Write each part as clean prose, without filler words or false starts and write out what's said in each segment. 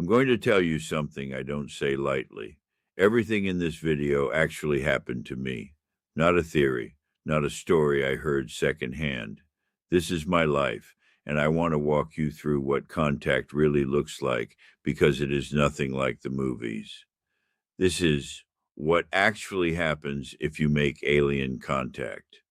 I'm going to tell you something I don't say lightly. Everything in this video actually happened to me. Not a theory, not a story I heard secondhand. This is my life, and I want to walk you through what contact really looks like because it is nothing like the movies. This is what actually happens if you make alien contact.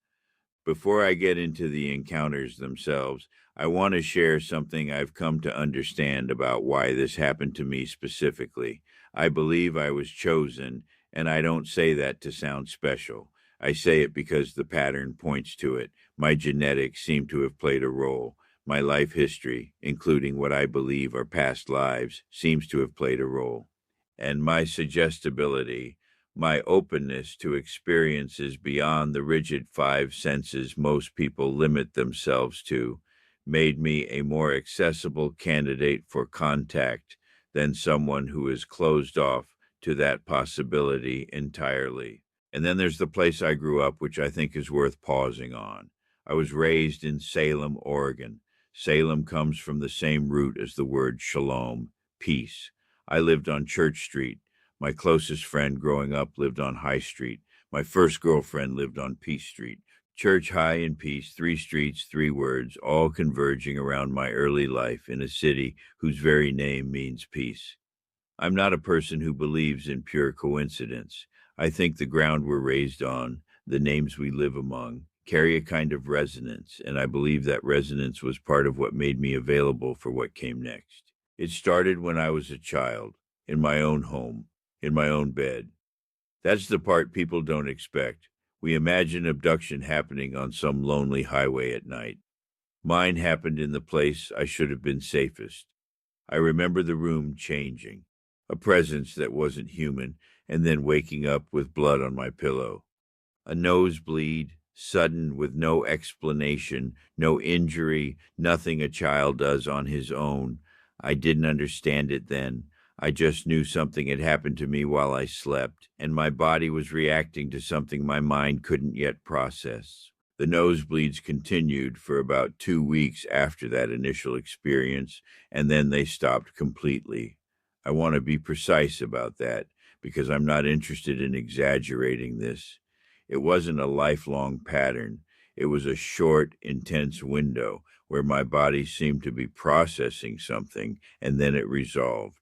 Before I get into the encounters themselves, I want to share something I've come to understand about why this happened to me specifically. I believe I was chosen, and I don't say that to sound special. I say it because the pattern points to it. My genetics seem to have played a role. My life history, including what I believe are past lives, seems to have played a role. And my suggestibility, my openness to experiences beyond the rigid five senses most people limit themselves to, made me a more accessible candidate for contact than someone who is closed off to that possibility entirely. And then there's the place I grew up, which I think is worth pausing on. I was raised in Salem, Oregon. Salem comes from the same root as the word shalom, peace. I lived on Church Street. My closest friend growing up lived on High Street. My first girlfriend lived on Peace Street. Church, High, and Peace, 3 streets, 3 words, all converging around my early life in a city whose very name means peace. I'm not a person who believes in pure coincidence. I think the ground we're raised on, the names we live among, carry a kind of resonance, and I believe that resonance was part of what made me available for what came next. It started when I was a child, in my own home, in my own bed. That's the part people don't expect. We imagine abduction happening on some lonely highway at night. Mine happened in the place I should have been safest. I remember the room changing, a presence that wasn't human, and then waking up with blood on my pillow. A nosebleed, sudden, with no explanation, no injury, nothing a child does on his own. I didn't understand it then. I just knew something had happened to me while I slept, and my body was reacting to something my mind couldn't yet process. The nosebleeds continued for about 2 weeks after that initial experience, and then they stopped completely. I want to be precise about that because I'm not interested in exaggerating this. It wasn't a lifelong pattern. It was a short, intense window where my body seemed to be processing something, and then it resolved.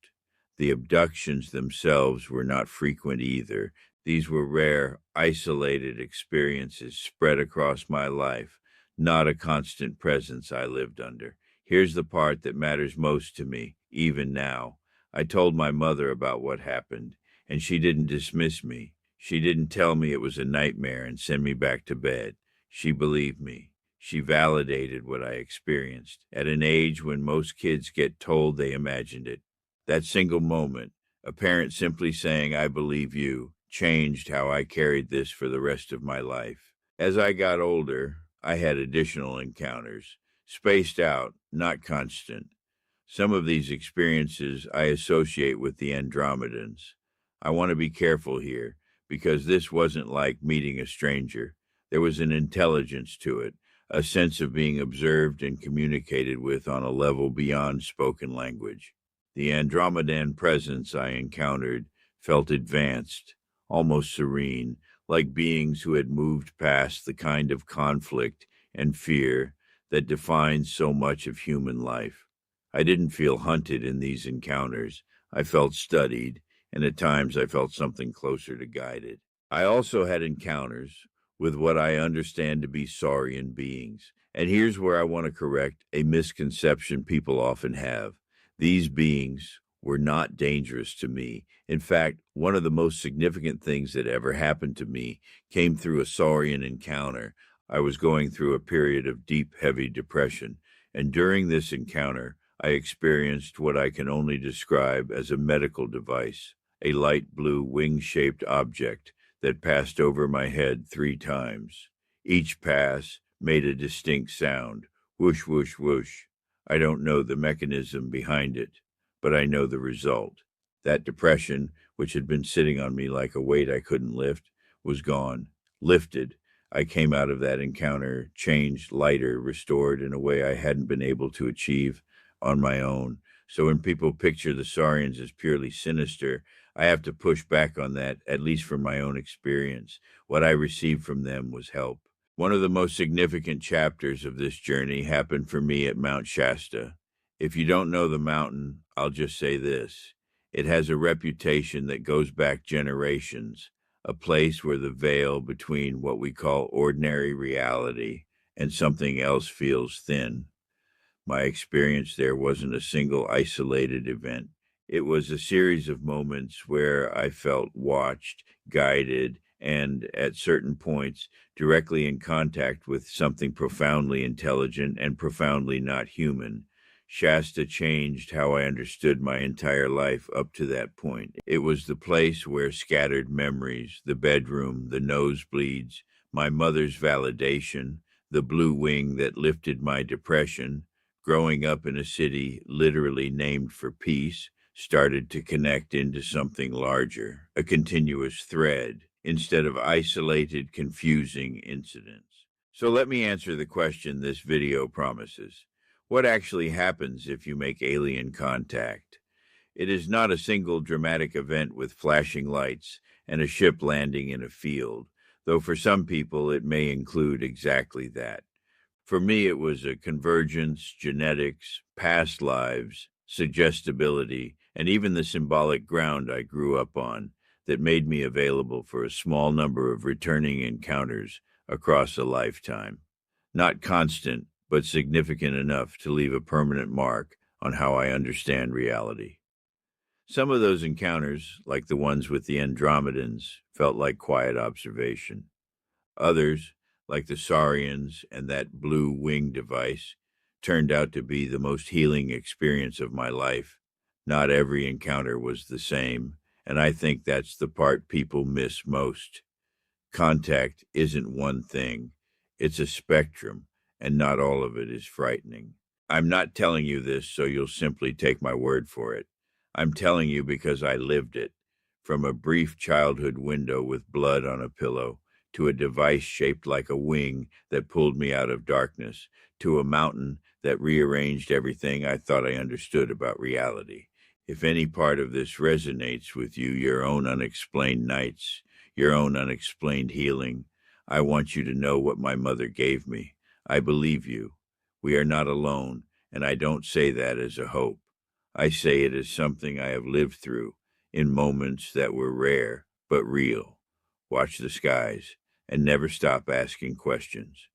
The abductions themselves were not frequent either. These were rare, isolated experiences spread across my life, not a constant presence I lived under. Here's the part that matters most to me, even now. I told my mother about what happened, and she didn't dismiss me. She didn't tell me it was a nightmare and send me back to bed. She believed me. She validated what I experienced at an age when most kids get told they imagined it. That single moment, a parent simply saying, "I believe you," changed how I carried this for the rest of my life. As I got older, I had additional encounters, spaced out, not constant. Some of these experiences I associate with the Andromedans. I want to be careful here, because this wasn't like meeting a stranger. There was an intelligence to it, a sense of being observed and communicated with on a level beyond spoken language. The Andromedan presence I encountered felt advanced, almost serene, like beings who had moved past the kind of conflict and fear that defines so much of human life. I didn't feel hunted in these encounters. I felt studied, and at times I felt something closer to guided. I also had encounters with what I understand to be saurian beings. And here's where I want to correct a misconception people often have. These beings were not dangerous to me. In fact, one of the most significant things that ever happened to me came through a saurian encounter. I was going through a period of deep, heavy depression, and during this encounter, I experienced what I can only describe as a medical device, a light blue wing-shaped object that passed over my head 3 times. Each pass made a distinct sound, whoosh, whoosh, whoosh. I don't know the mechanism behind it, but I know the result. That depression, which had been sitting on me like a weight I couldn't lift, was gone, lifted. I came out of that encounter changed, lighter, restored in a way I hadn't been able to achieve on my own. So when people picture the Saurians as purely sinister, I have to push back on that, at least from my own experience. What I received from them was help. One of the most significant chapters of this journey happened for me at Mount Shasta. If you don't know the mountain, I'll just say this. It has a reputation that goes back generations, a place where the veil between what we call ordinary reality and something else feels thin. My experience there wasn't a single isolated event. It was a series of moments where I felt watched, guided, and at certain points directly in contact with something profoundly intelligent and profoundly not human. Shasta changed how I understood my entire life up to that point. It was the place where scattered memories, the bedroom, the nosebleeds, my mother's validation, the blue wing that lifted my depression, growing up in a city literally named for peace, started to connect into something larger, a continuous thread, instead of isolated, confusing incidents. So let me answer the question this video promises. What actually happens if you make alien contact? It is not a single dramatic event with flashing lights and a ship landing in a field, though for some people it may include exactly that. For me, it was a convergence, genetics, past lives, suggestibility, and even the symbolic ground I grew up on that made me available for a small number of returning encounters across a lifetime. Not constant, but significant enough to leave a permanent mark on how I understand reality. Some of those encounters, like the ones with the Andromedans, felt like quiet observation. Others, like the Saurians and that blue wing device, turned out to be the most healing experience of my life. Not every encounter was the same, and I think that's the part people miss most. Contact isn't one thing, it's a spectrum, and not all of it is frightening. I'm not telling you this so you'll simply take my word for it. I'm telling you because I lived it. From a brief childhood window with blood on a pillow, to a device shaped like a wing that pulled me out of darkness, to a mountain that rearranged everything I thought I understood about reality. If any part of this resonates with you, your own unexplained nights, your own unexplained healing, I want you to know what my mother gave me. I believe you. We are not alone, and I don't say that as a hope. I say it as something I have lived through in moments that were rare but real. Watch the skies and never stop asking questions.